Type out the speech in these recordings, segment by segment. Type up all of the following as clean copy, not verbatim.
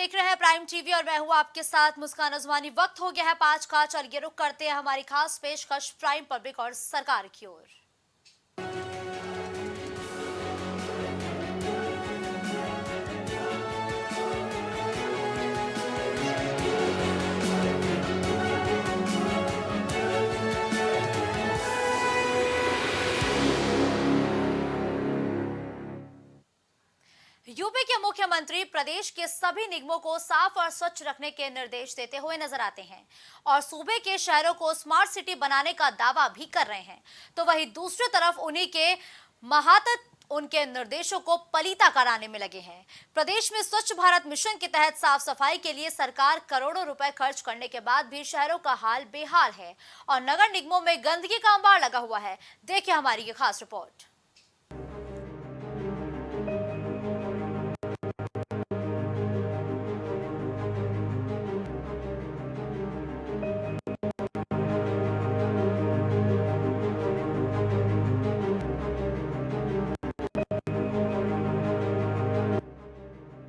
देख रहे हैं प्राइम टीवी और मैं हूं आपके साथ मुस्कान अजवानी। वक्त हो गया है 5 का। चलिए रुक करते हैं हमारी खास पेशकश प्राइम पब्लिक और सरकार की ओर। यूपी के मुख्यमंत्री प्रदेश के सभी निगमों को साफ और स्वच्छ रखने के निर्देश देते हुए नजर आते हैं और सूबे के शहरों को स्मार्ट सिटी बनाने का दावा भी कर रहे हैं। तो वहीं दूसरी तरफ उन्हीं के महातत उनके निर्देशों को पलीता कराने में लगे हैं। प्रदेश में स्वच्छ भारत मिशन के तहत साफ सफाई के लिए सरकार करोड़ों रुपए खर्च करने के बाद भी शहरों का हाल बेहाल है और नगर निगमों में गंदगी का अंबार लगा हुआ है। देखिए हमारी ये खास रिपोर्ट।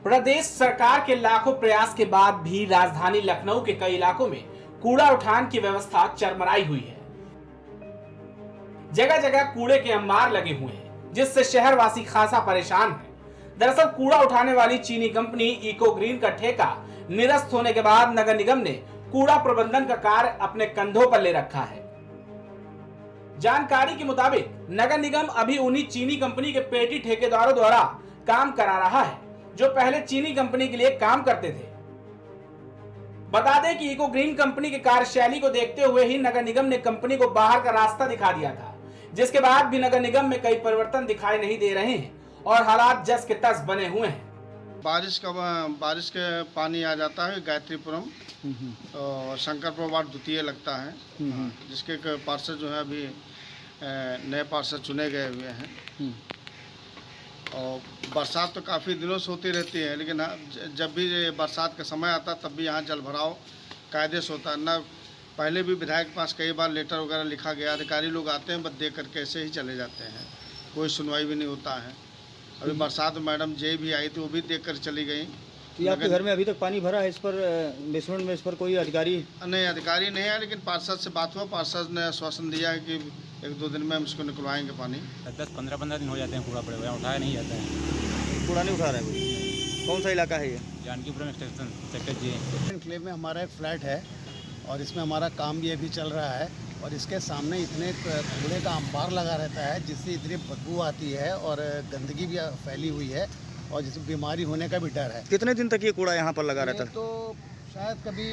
प्रदेश सरकार के लाखों प्रयास के बाद भी राजधानी लखनऊ के कई इलाकों में कूड़ा उठान की व्यवस्था चरमराई हुई है। जगह जगह कूड़े के अंबार लगे हुए हैं, जिससे शहरवासी खासा परेशान हैं। दरअसल कूड़ा उठाने वाली चीनी कंपनी इको ग्रीन का ठेका निरस्त होने के बाद नगर निगम ने कूड़ा प्रबंधन का कार्य अपने कंधों पर ले रखा है। जानकारी के मुताबिक नगर निगम अभी उन्हीं चीनी कंपनी के पेटी ठेकेदारों द्वारा काम करा रहा है जो पहले चीनी कंपनी के लिए काम करते थे। बता दें कि इको ग्रीन कंपनी की कार्यशैली को देखते हुए ही नगर निगम ने कंपनी को बाहर का रास्ता दिखा दिया था, जिसके बाद भी नगर निगम में कई परिवर्तन दिखाई नहीं दे रहे हैं और हालात जस के तस बने हुए हैं। बारिश के पानी आ जाता है गायत्रीपुरम और शंकरपुर वार्ड द्वितीय लगता है, जिसके पार्षद जो है अभी नए पार्षद चुने गए हुए हैं। और बरसात तो काफ़ी दिनों से होती रहती है, लेकिन जब भी बरसात का समय आता तब भी यहाँ जल भराव कायदे से होता है। न पहले भी विधायक के पास कई बार लेटर वगैरह लिखा गया, अधिकारी लोग आते हैं बस देख करके ऐसे ही चले जाते हैं, कोई सुनवाई भी नहीं होता है। अभी बरसात में मैडम जे भी आई थी, वो भी देख कर चली गई। तो आपके घर में अभी तक पानी भरा है? इस पर बेसमेंट में इस पर कोई अधिकारी नहीं, अधिकारी नहीं है, लेकिन पार्षद से बात हुआ, पार्षद ने आश्वासन दिया है कि 1-2 दिन में हम इसको निकलवाएंगे पानी। 10-15 दिन हो जाते हैं कूड़ा पड़े हुए, उठाया नहीं जाता है। कूड़ा नहीं उठा रहा है कोई? कौन सा इलाका है ये? जानकीपुरम एक्सटेंशन सेक्टर जी। एन्क्लेव में हमारा एक फ्लैट है और इसमें हमारा काम भी अभी चल रहा है और इसके सामने इतने कूड़े का अंबार लगा रहता है जिससे इतनी बदबू आती है और गंदगी भी फैली हुई है और जिससे बीमारी होने का भी डर है। कितने दिन तक ये कूड़ा यहाँ पर लगा रहता है? तो शायद कभी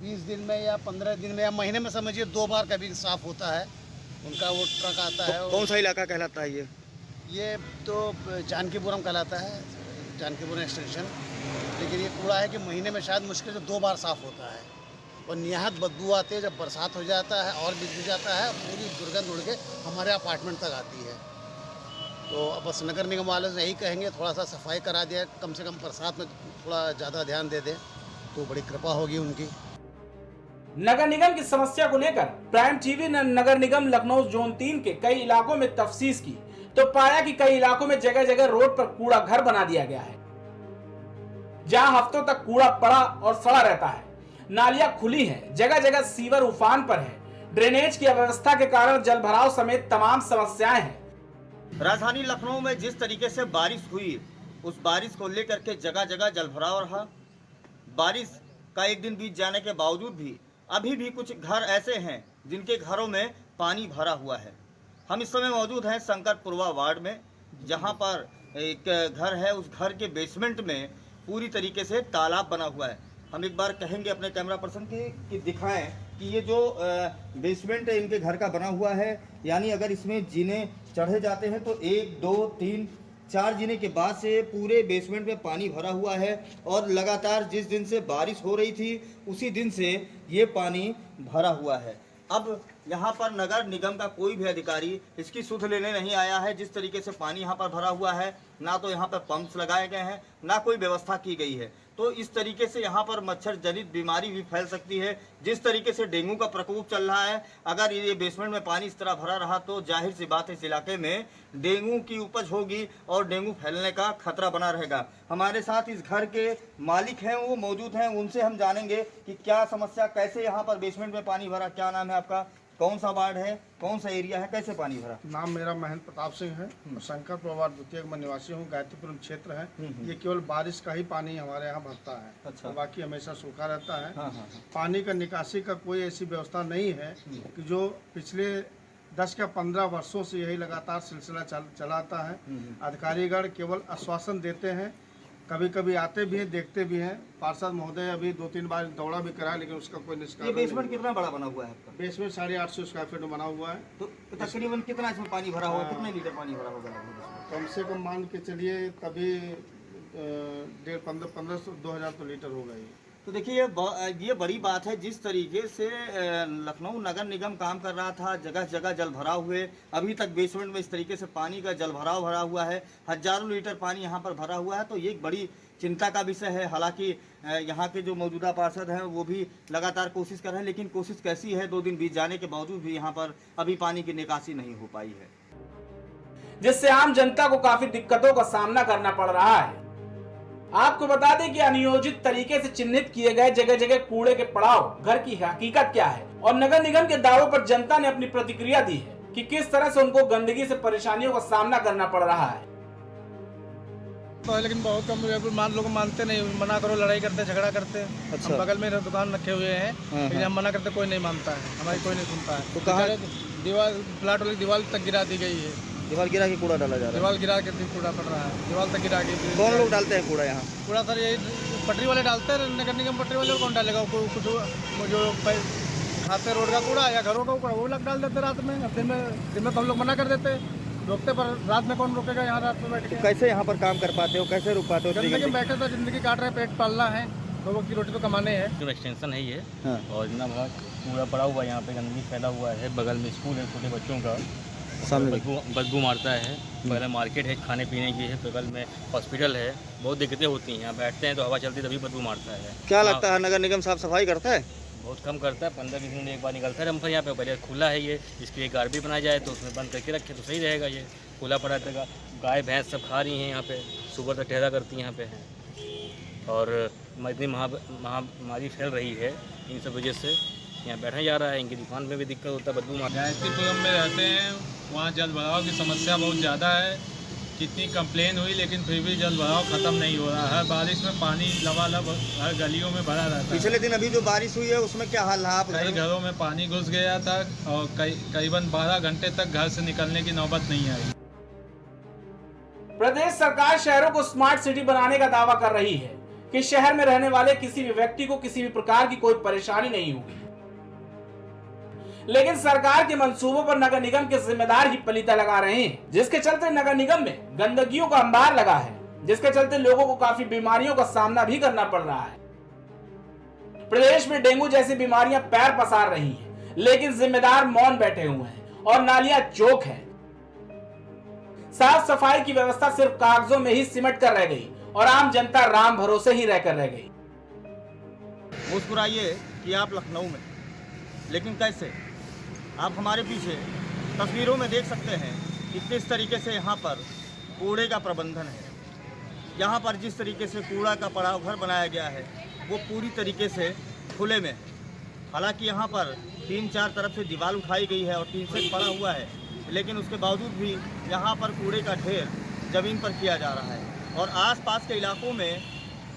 20 दिन में या 15 दिन में या महीने में समझिए 2 बार कभी साफ होता है। उनका वो ट्रक आता है। कौन सा इलाका कहलाता है ये तो जानकीपुरम कहलाता है, जानकीपुरम एक्सटेंशन। लेकिन ये कूड़ा है कि महीने में शायद मुश्किल से 2 बार साफ होता है और निहायत बदबू आती है। जब बरसात हो जाता है और बिजली जाता है, पूरी दुर्गंध उड़ के हमारे अपार्टमेंट तक आती है। तो अब बस नगर निगम वाले से यही कहेंगे थोड़ा सा सफाई करा दिया, कम से कम बरसात में थोड़ा ज़्यादा ध्यान दे दें तो बड़ी कृपा होगी उनकी। नगर निगम की समस्या को लेकर प्राइम टीवी ने नगर निगम लखनऊ जोन 3 के कई इलाकों में तफ्तीश की तो पाया कि कई इलाकों में जगह जगह रोड पर कूड़ा घर बना दिया गया है, जहां हफ्तों तक कूड़ा पड़ा और सड़ा रहता है। नालियां खुली हैं, जगह जगह सीवर उफान पर है। ड्रेनेज की अव्यवस्था के कारण जल भराव समेत तमाम समस्याएं हैं। राजधानी लखनऊ में जिस तरीके से बारिश हुई, उस बारिश को लेकर के जगह जगह जल भराव रहा। बारिश का एक दिन बीत जाने के बावजूद भी अभी भी कुछ घर ऐसे हैं जिनके घरों में पानी भरा हुआ है। हम इस समय मौजूद हैं शंकरपुरवा वार्ड में, जहां पर एक घर है, उस घर के बेसमेंट में पूरी तरीके से तालाब बना हुआ है। हम एक बार कहेंगे अपने कैमरा पर्सन कि दिखाएं कि ये जो बेसमेंट इनके घर का बना हुआ है, यानी अगर इसमें जीने चढ़े जाते हैं तो 1, 2, 3, 4 जीने के बाद से पूरे बेसमेंट में पानी भरा हुआ है और लगातार जिस दिन से बारिश हो रही थी उसी दिन से ये पानी भरा हुआ है। अब यहाँ पर नगर निगम का कोई भी अधिकारी इसकी सुध लेने नहीं आया है। जिस तरीके से पानी यहाँ पर भरा हुआ है, ना तो यहाँ पर पंप्स लगाए गए हैं, ना कोई व्यवस्था की गई है। तो इस तरीके से यहाँ पर मच्छर जनित बीमारी भी फैल सकती है। जिस तरीके से डेंगू का प्रकोप चल रहा है, अगर ये बेसमेंट में पानी इस तरह भरा रहा तो जाहिर सी बात है इस इलाके में डेंगू की उपज होगी और डेंगू फैलने का खतरा बना रहेगा। हमारे साथ इस घर के मालिक हैं, वो मौजूद हैं, उनसे हम जानेंगे कि क्या समस्या, कैसे यहाँ पर बेसमेंट में पानी भरा। क्या नाम है आपका, कौन सा वार्ड है, कौन सा एरिया है, कैसे पानी भरा? नाम मेरा महेंद्र प्रताप सिंह है और शंकरपुर वार्ड द्वितीय में निवासी हूँ। गायत्रीपुरम क्षेत्र है। ये केवल बारिश का ही पानी हमारे यहाँ भरता है। अच्छा। और बाकी हमेशा सूखा रहता है। हाँ, हाँ, पानी का निकासी का कोई ऐसी व्यवस्था नहीं है कि जो पिछले 10 या 15 वर्षों से यही लगातार सिलसिला चलाता है। अधिकारीगण केवल आश्वासन देते हैं, कभी कभी आते भी हैं, देखते भी हैं। पार्षद महोदय अभी 2-3 बार दौड़ा भी करा, लेकिन उसका कोई ये निष्कासन बेसमेंट कितना बड़ा बना हुआ है आपका? बेसमेंट 850 स्क्वायर फीट में बना हुआ है। तो तकरीबन कितना इसमें पानी भरा होगा, कितने लीटर पानी भरा होगा लगभग? कम से कम मान के चलिए तभी 1500-2000 तो लीटर होगा ही। तो देखिए ये बड़ी बात है। जिस तरीके से लखनऊ नगर निगम काम कर रहा था, जगह जगह जल भराव हुए, अभी तक बेसमेंट में इस तरीके से पानी का जल भराव भरा हुआ है, हजारों लीटर पानी यहाँ पर भरा हुआ है, तो ये एक बड़ी चिंता का विषय है। हालांकि यहाँ के जो मौजूदा पार्षद हैं वो भी लगातार कोशिश कर रहे हैं, लेकिन कोशिश कैसी है, 2 दिन बीत जाने के बावजूद भी यहाँ पर अभी पानी की निकासी नहीं हो पाई है, जिससे आम जनता को काफी दिक्कतों का सामना करना पड़ रहा है। आपको बता दें कि अनियोजित तरीके से चिन्हित किए गए जगह जगह कूड़े के पड़ाव घर की हकीकत क्या है, और नगर निगम के दावों पर जनता ने अपनी प्रतिक्रिया दी है कि किस तरह से उनको गंदगी से परेशानियों का सामना करना पड़ रहा है। तो लेकिन बहुत कम मान लोग मानते नहीं, मना करो लड़ाई करते, झगड़ा करते। अच्छा। हम बगल में दुकान रखे हुए हैं, लेकिन हम मना करते कोई नहीं मानता है, हमारी कोई नहीं सुनता है। तो कहाँ दीवार, प्लाट वाली दीवार तक गिरा दी गई है, दीवार गिरा के कूड़ा डाला जा रहा दीवार गिरा के कूड़ा पड़ रहा है, दीवार तक गिरा के। कौन लोग डालते हैं कूड़ा यहाँ? कूड़ा सर यही पटरी वाले डालते हैं, नगर निगम पटरी वाले कौन डालेगा? कुछ जो खाते रोड का कूड़ा या घरों का कूड़ा वो लोग डाल देते रात में। दिन में तो हम लोग मना कर देते, रोकते, पर रात में कौन रोकेगा यहाँ रात में बैठ के? कैसे यहाँ पर काम कर पाते हो, कैसे रुक पाते हो? जिंदगी में बैठे तो जिंदगी काट रहे, पेट पालना है, लोगों की रोटी तो कमाने हैं। जो एक्सटेंशन है ये, हाँ। और इतना बड़ा कूड़ा पड़ा हुआ है यहाँ पे, गंदगी फैला हुआ है, बगल में स्कूल है छोटे बच्चों का, सामने बदबू मारता है, बगल में मार्केट है खाने पीने की है, बगल में हॉस्पिटल है, बहुत दिक्कतें होती हैं। यहाँ बैठते हैं तो हवा चलती तभी बदबू मारता है। क्या लगता है नगर निगम साफ सफाई करता है? बहुत कम करता है, 15-20 मिनट एक बार निकलता है। हम यहाँ पे पहले खुला है ये, इसकी एक गाड़ी बनाया जाए तो उसमें बंद करके रखे तो सही रहेगा। ये खुला पड़ा रहेगा, गाय भैंस सब खा रही हैं यहाँ पे, सुबह तक ठहरा करती हैं यहाँ पे हैं, और इतनी महामारी फैल रही है इन सब वजह से यहाँ बैठा जा रहा है। इनकी दुकान में भी दिक्कत होता है, बदबू मारता है। गायत्रीपुरम में रहते हैं, वहाँ जल भराव की समस्या बहुत ज़्यादा है। कितनी कंप्लेन हुई लेकिन फिर भी जल भराव ख़त्म नहीं हो रहा है। बारिश में पानी लबालब हर गलियों में भरा रहता है। पिछले दिन अभी जो बारिश हुई है उसमें क्या हाल रहा? आप कई घरों में पानी घुस गया था और करीबन 12 घंटे तक घर से निकलने की नौबत नहीं आई। प्रदेश सरकार शहरों को स्मार्ट सिटी बनाने का दावा कर रही है कि शहर में रहने वाले किसी भी व्यक्ति को किसी भी प्रकार की कोई परेशानी नहीं होगी, लेकिन सरकार के मंसूबों पर नगर निगम के जिम्मेदार ही पलीता लगा रहे हैं, जिसके चलते नगर निगम में गंदगियों का अंबार लगा है, जिसके चलते लोगों को काफी बीमारियों का सामना भी करना पड़ रहा है। प्रदेश में डेंगू जैसी बीमारियां पैर पसार रही हैं, लेकिन जिम्मेदार मौन बैठे हुए हैं और नालियां चौक हैं। साफ सफाई की व्यवस्था सिर्फ कागजों में ही सिमट कर रह गई और आम जनता राम भरोसे ही रहकर रह गई। मुस्कुराइए कि आप लखनऊ में, लेकिन कैसे? आप हमारे पीछे तस्वीरों में देख सकते हैं कि किस तरीके से यहाँ पर कूड़े का प्रबंधन है। यहाँ पर जिस तरीके से कूड़ा का पड़ाव घर बनाया गया है वो पूरी तरीके से खुले में। हालांकि यहाँ पर 3-4 तरफ से दीवार उठाई गई है और टीन सेट पड़ा हुआ है, लेकिन उसके बावजूद भी यहाँ पर कूड़े का ढेर ज़मीन पर किया जा रहा है और आसपास के इलाकों में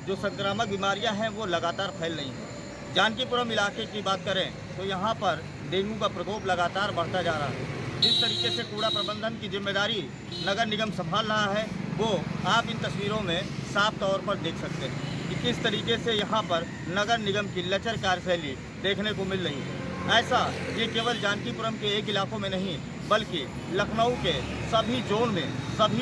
जो संक्रामक बीमारियाँ हैं वो लगातार फैल रही हैं। जानकीपुरम इलाके की बात करें तो यहाँ पर डेंगू का प्रकोप लगातार बढ़ता जा रहा है। जिस तरीके से कूड़ा प्रबंधन की जिम्मेदारी नगर निगम संभाल रहा है वो आप इन तस्वीरों में साफ तौर पर देख सकते हैं कि किस तरीके से यहाँ पर नगर निगम की लचर कार्यशैली देखने को मिल रही है। ऐसा ये केवल जानकीपुरम के एक इलाकों में नहीं बल्कि लखनऊ के सभी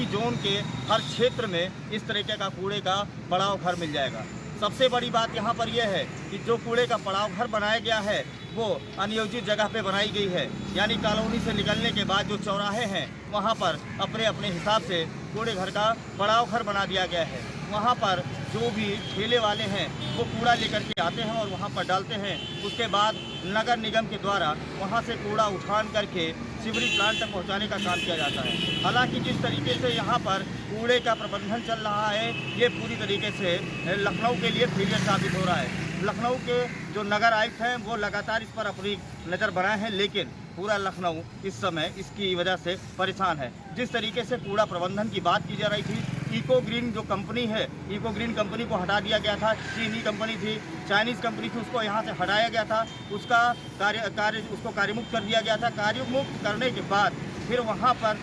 जोन के हर क्षेत्र में इस तरीके का कूड़े का पड़ाव घर मिल जाएगा। सबसे बड़ी बात यहाँ पर यह है कि जो कूड़े का पड़ाव घर बनाया गया है वो अनियोजित जगह पे बनाई गई है, यानी कॉलोनी से निकलने के बाद जो चौराहे हैं वहाँ पर अपने अपने हिसाब से कूड़े घर का पड़ाव घर बना दिया गया है। वहाँ पर जो भी ठेले वाले हैं वो कूड़ा लेकर के आते हैं और वहाँ पर डालते हैं। उसके बाद नगर निगम के द्वारा वहाँ से कूड़ा उठान करके सीवरेज प्लांट तक पहुँचाने का काम किया जाता है। हालांकि जिस तरीके से यहाँ पर कूड़े का प्रबंधन चल रहा है, ये पूरी तरीके से लखनऊ के लिए फेलियर साबित हो रहा है। लखनऊ के जो नगर आयुक्त हैं वो लगातार इस पर अपनी नज़र बनाए हैं, लेकिन पूरा लखनऊ इस समय इसकी वजह से परेशान है। जिस तरीके से कूड़ा प्रबंधन की बात की जा रही थी, इको ग्रीन जो कंपनी है, इको ग्रीन कंपनी को हटा दिया गया था। चीनी कंपनी थी, चाइनीज़ कंपनी थी, उसको यहाँ से हटाया गया था। उसका उसको कार्यमुक्त कर दिया गया था। कार्यमुक्त करने के बाद फिर वहाँ पर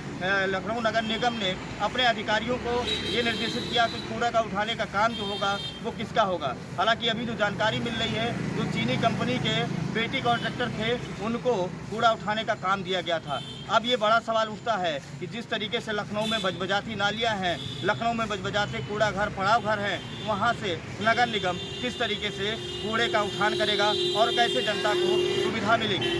लखनऊ नगर निगम ने अपने अधिकारियों को ये निर्देशित किया कि कूड़ा का उठाने का काम जो होगा वो किसका होगा। हालांकि अभी जो जानकारी मिल रही है, जो चीनी कंपनी के पेटी कॉन्ट्रैक्टर थे उनको कूड़ा उठाने का काम दिया गया था। अब ये बड़ा सवाल उठता है कि जिस तरीके से लखनऊ में बजबजाती नालियाँ हैं, लखनऊ में बजबजाते कूड़ा घर पड़ाव घर हैं, वहाँ से नगर निगम किस तरीके से कूड़े का उठान करेगा और कैसे जनता को सुविधा मिलेगी,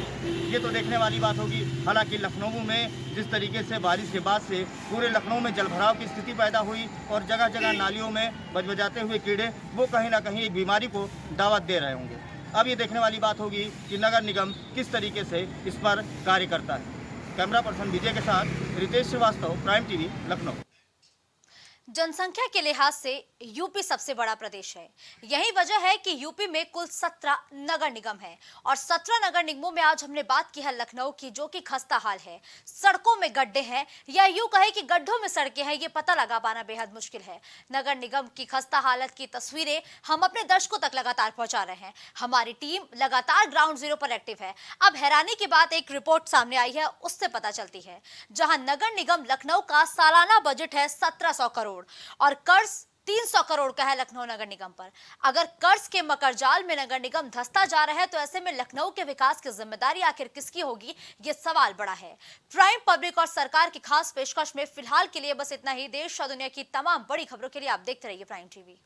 ये तो देखने वाली बात होगी। हालांकि लखनऊ में जिस तरीके से बारिश के बाद से पूरे लखनऊ में जलभराव की स्थिति पैदा हुई और जगह जगह नालियों में बजबजाते हुए कीड़े वो कहीं ना कहीं एक बीमारी को दावत दे रहे होंगे। अब ये देखने वाली बात होगी कि नगर निगम किस तरीके से इस पर कार्य करता है। कैमरा पर्सन विजय के साथ रितेश श्रीवास्तव, प्राइम टीवी, लखनऊ। जनसंख्या के लिहाज से यूपी सबसे बड़ा प्रदेश है। यही वजह है कि यूपी में कुल 17 नगर निगम है और 17 नगर निगमों में आज हमने बात की है लखनऊ की, जो कि खस्ता हाल है। सड़कों में गड्ढे हैं या यूं कहे कि गड्ढों में सड़कें हैं, ये पता लगा पाना बेहद मुश्किल है। नगर निगम की खस्ता हालत की तस्वीरें हम अपने दर्शकों तक लगातार पहुंचा रहे हैं। हमारी टीम लगातार ग्राउंड जीरो पर एक्टिव है। अब हैरानी की बात एक रिपोर्ट सामने आई है, उससे पता चलती है। जहां नगर निगम लखनऊ का सालाना बजट है 1700 करोड़ और कर्ज 300 करोड़ का है लखनऊ नगर निगम पर। अगर कर्ज के मकरजाल में नगर निगम धंसता जा रहा है तो ऐसे में लखनऊ के विकास की जिम्मेदारी आखिर किसकी होगी, ये सवाल बड़ा है। प्राइम पब्लिक और सरकार की खास पेशकश में फिलहाल के लिए बस इतना ही। देश और दुनिया की तमाम बड़ी खबरों के लिए आप देखते रहिए प्राइम टीवी।